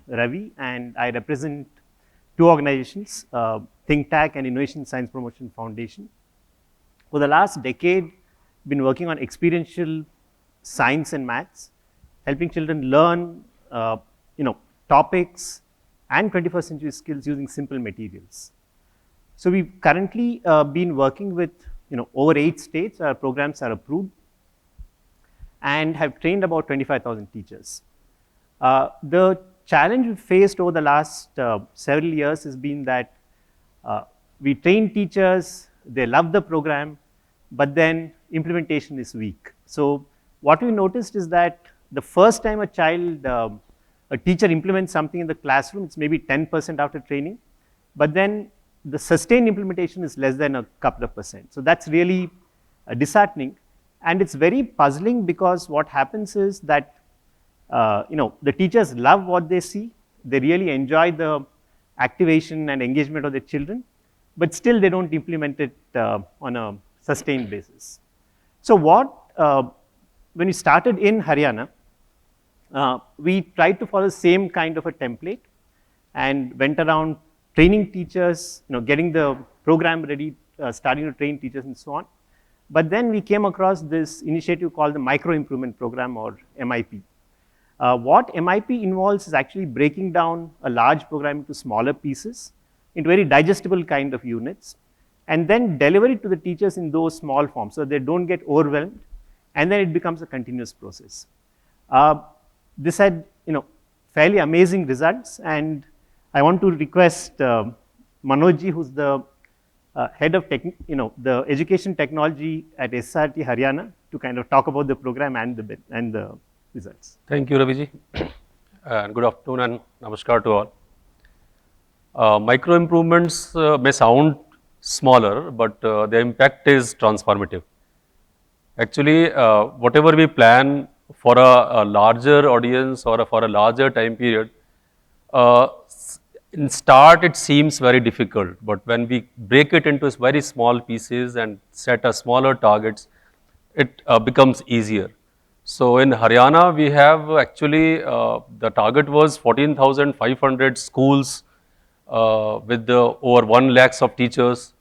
Ravi, and I represent two organizations, ThinkTac and Innovation Science Promotion Foundation. For the last decade, been working on experiential science and maths, helping children learn, topics and 21st century skills using simple materials. So we've currently been working with, over 8 states. Our programs are approved and have trained about 25,000 teachers. The challenge we faced over the last several years has been that we train teachers, they love the program, but then implementation is weak. So what we noticed is that the first time a teacher implements something in the classroom, it's maybe 10% after training, but then the sustained implementation is less than a couple of percent. So that's really disheartening, and it's very puzzling because what happens is that the teachers love what they see, they really enjoy the activation and engagement of their children, but still they don't implement it on a sustained basis. So when we started in Haryana, we tried to follow the same kind of a template and went around training teachers, getting the program ready, starting to train teachers and so on. But then we came across this initiative called the Micro Improvement Program, or MIP. What MIP involves is actually breaking down a large program into smaller pieces, into very digestible kind of units, and then deliver it to the teachers in those small forms so they don't get overwhelmed, and then it becomes a continuous process. This had fairly amazing results, and I want to request Manojji, who's the head of the education technology at SCERT Haryana, to kind of talk about the program and the results. Thank you, Raviji. And good afternoon and namaskar to all. Micro improvements may sound smaller, but their impact is transformative. Actually, whatever we plan for a larger audience or for a larger time period, in start it seems very difficult, but when we break it into very small pieces and set a smaller targets, it becomes easier. So in Haryana, we have actually, the target was 14,500 schools with over 1 lakhs of teachers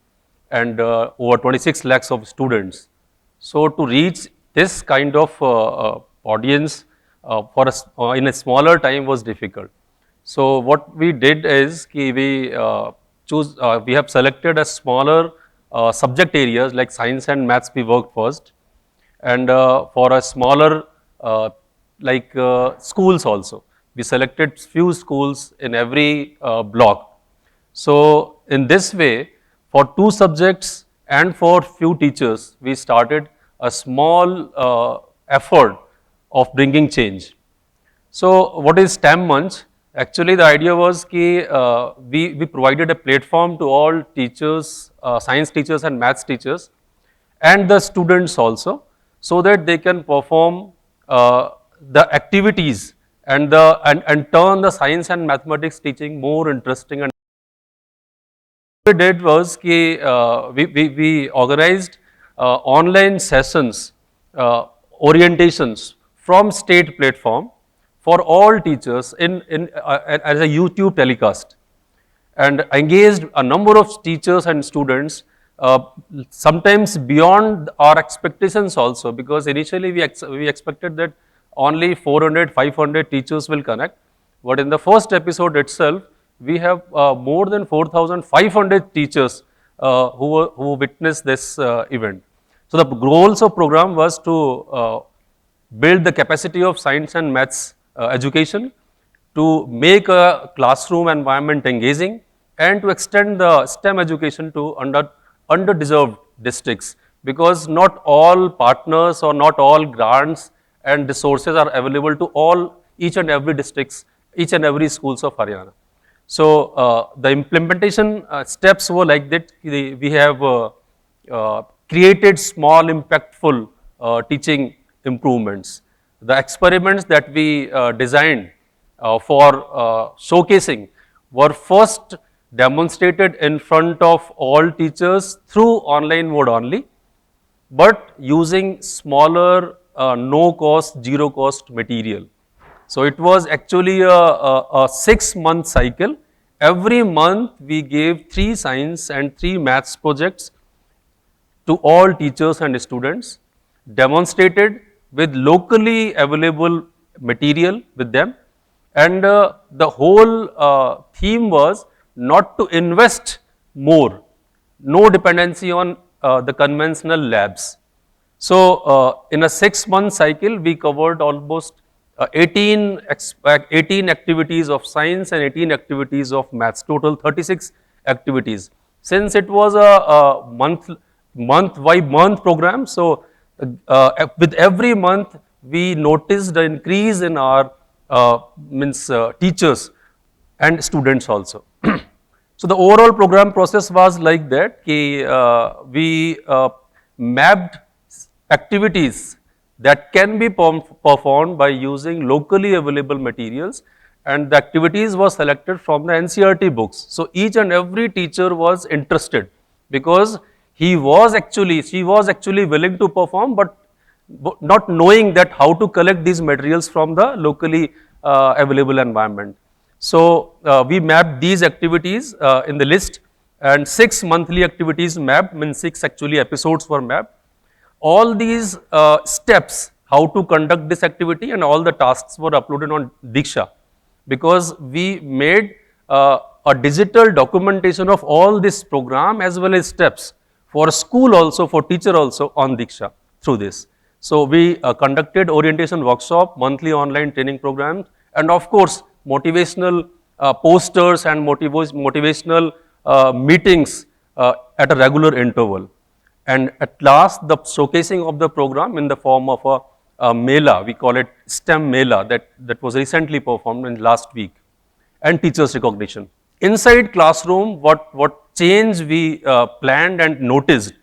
and over 26 lakhs of students. So to reach this kind of audience in a smaller time was difficult. So what we did is we have selected a smaller subject areas like science and maths we worked first, and for a smaller schools also. We selected few schools in every block. So in this way, for 2 subjects and for few teachers, we started a small effort of bringing change. So what is STEM Munch? Actually, the idea was that we provided a platform to all teachers, science teachers and maths teachers, and the students also, so that they can perform the activities and turn the science and mathematics teaching more interesting. And what we did was we organized online sessions, orientations from state platform for all teachers as a YouTube telecast, and engaged a number of teachers and students, sometimes beyond our expectations also, because initially we expected that only 400, 500 teachers will connect, but in the first episode itself, we have more than 4,500 teachers who witnessed this event. So the goals of program was to build the capacity of science and maths education, to make a classroom environment engaging, and to extend the STEM education to underdeserved districts, because not all partners or not all grants and resources are available to each and every districts, each and every schools of Haryana. So the implementation steps were like that. We have created small impactful teaching improvements. The experiments that we designed for showcasing were first demonstrated in front of all teachers through online mode only, but using smaller no cost, zero cost material. So it was actually a 6-month cycle. Every month we gave 3 science and 3 maths projects to all teachers and students, demonstrated with locally available material with them, and the whole theme was not to invest more, no dependency on the conventional labs. So in a 6-month cycle, we covered almost 18 activities of science and 18 activities of maths, total 36 activities. Since it was a month by month program, so with every month we noticed the increase in our teachers and students also. So the overall program process was like that, we mapped activities that can be performed by using locally available materials, and the activities were selected from the NCERT books. So each and every teacher was interested, because she was actually willing to perform, but not knowing that how to collect these materials from the locally available environment. So we mapped these activities in the list, and 6 monthly activities mapped, means 6 actually episodes were mapped. All these steps, how to conduct this activity, and all the tasks were uploaded on Diksha, because we made a digital documentation of all this program as well as steps for school also, for teacher also on Diksha through this. So we conducted orientation workshop, monthly online training programs, and of course motivational posters and motivational meetings at a regular interval. And at last, the showcasing of the program in the form of a mela, we call it STEM mela, that was recently performed in last week, and teachers recognition. Inside classroom, what change we planned and noticed.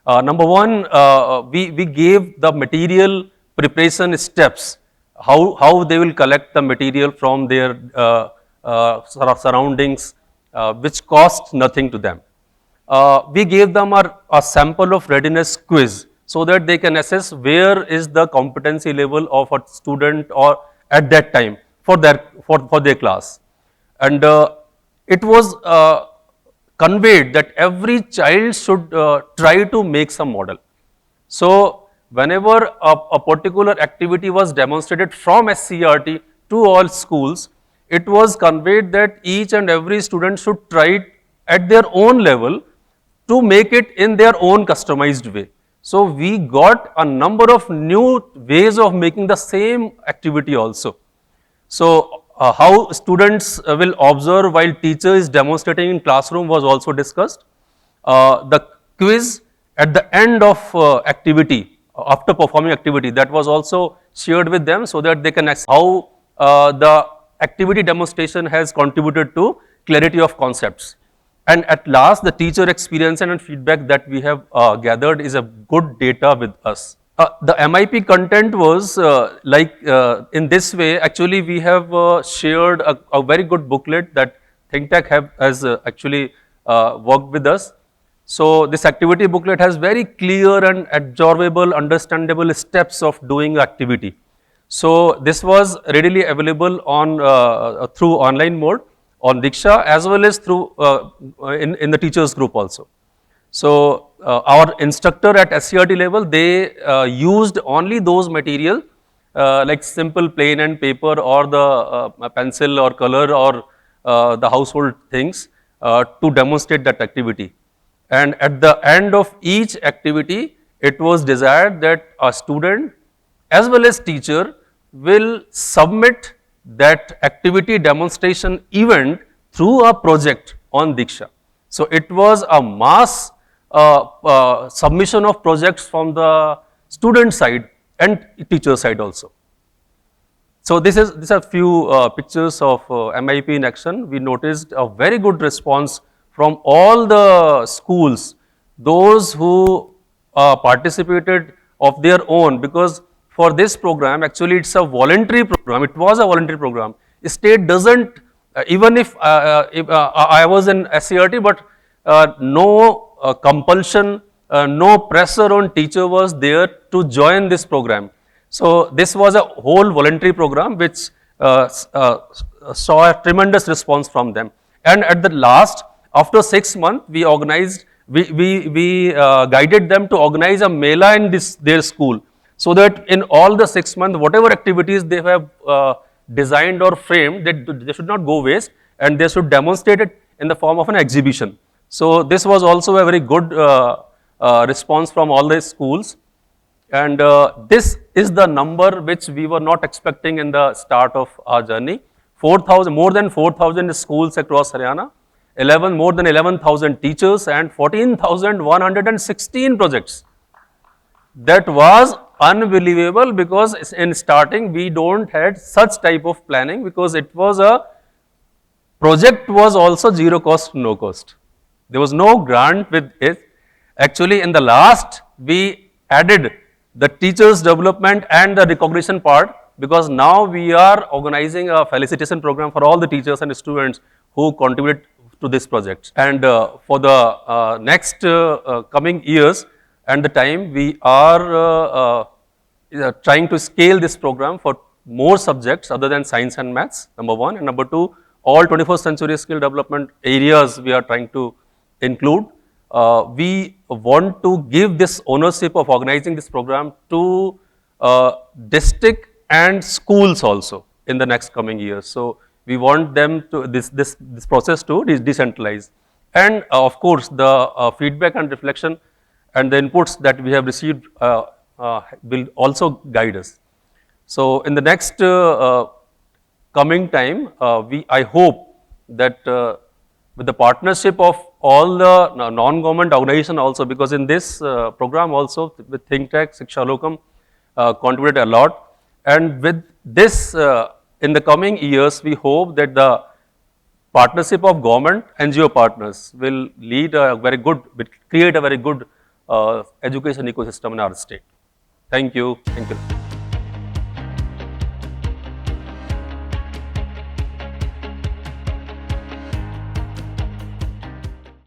Number one, we gave the material preparation steps, how they will collect the material from their surroundings, which cost nothing to them. We gave them a sample of readiness quiz, so that they can assess where is the competency level of a student or at that time for their class. And it was conveyed that every child should try to make some model. So whenever a particular activity was demonstrated from SCERT to all schools, it was conveyed that each and every student should try it at their own level to make it in their own customized way. So we got a number of new ways of making the same activity also. So how students will observe while teacher is demonstrating in classroom was also discussed. The quiz at the end of activity, after performing activity, that was also shared with them, so that they can assess how the activity demonstration has contributed to clarity of concepts. And at last, the teacher experience and feedback that we have gathered is a good data with us. The MIP content was in this way. Actually, we have shared a very good booklet that ThinkTac has actually worked with us. So this activity booklet has very clear and absorbable, understandable steps of doing activity. So this was readily available on through online mode on Diksha, as well as through in the teachers group also. So our instructor at SCERT level, they used only those material like simple plain and paper, or the pencil or color, or the household things to demonstrate that activity. And at the end of each activity, it was desired that a student as well as teacher will submit that activity demonstration event through a project on Diksha. So it was a mass submission of projects from the student side and teacher side also. So these are few pictures of MIP in action. We noticed a very good response from all the schools, those who participated of their own, because for this program, actually it's a voluntary program. It was a voluntary program. State doesn't, even if I was in SCERT, but no compulsion, no pressure on teacher was there to join this program. So this was a whole voluntary program which saw a tremendous response from them. And at the last, after 6 months, we organized, we guided them to organize a mela in their school, so that in all the 6 months, whatever activities they have designed or framed, they should not go waste, and they should demonstrate it in the form of an exhibition. So this was also a very good response from all the schools. And this is the number which we were not expecting in the start of our journey. 4,000, more than 4,000 schools across Haryana, more than 11,000 teachers, and 14,116 projects. That was unbelievable, because in starting we don't had such type of planning, because it was a project was also zero cost, no cost. There was no grant with it. Actually, in the last, we added the teachers development and the recognition part, because now we are organizing a felicitation program for all the teachers and students who contribute to this project. And for the next coming years and the time, we are trying to scale this program for more subjects other than science and maths, number one. And number two, all 21st century skill development areas we are trying to include. We want to give this ownership of organizing this program to district and schools also in the next coming years. So we want them to this process to decentralize. And of course, the feedback and reflection and the inputs that we have received will also guide us. So in the next coming time, I hope that with the partnership of all the non-government organization also, because in this program also with ThinkTac, ShikshaLokam contributed a lot. And with this, in the coming years, we hope that the partnership of government, NGO partners will lead a very good, create a very good education ecosystem in our state. Thank you. Thank you.